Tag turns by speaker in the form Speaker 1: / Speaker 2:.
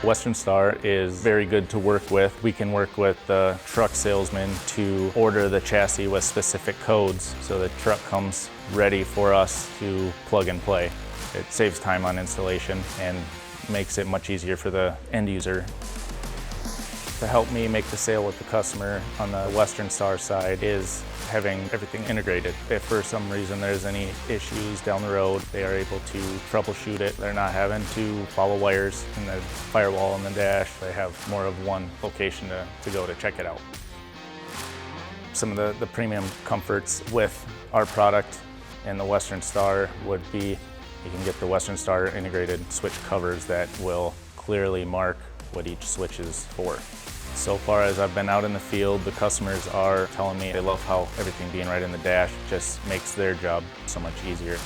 Speaker 1: Western Star is very good to work with. We can work with the truck salesman to order the chassis with specific codes so the truck comes ready for us to plug and play. It saves time on installation and makes it much easier for the end user. To help me make the sale with the customer on the Western Star side is having everything integrated. If for some reason there's any issues down the road, they are able to troubleshoot it. They're not having to follow wires in the firewall in the dash. They have more of one location to go to check it out. Some of the premium comforts with our product and the Western Star would be you can get the Western Star integrated switch covers that will clearly mark what each switch is for. So far as I've been out in the field, the customers are telling me they love how everything being right in the dash just makes their job so much easier.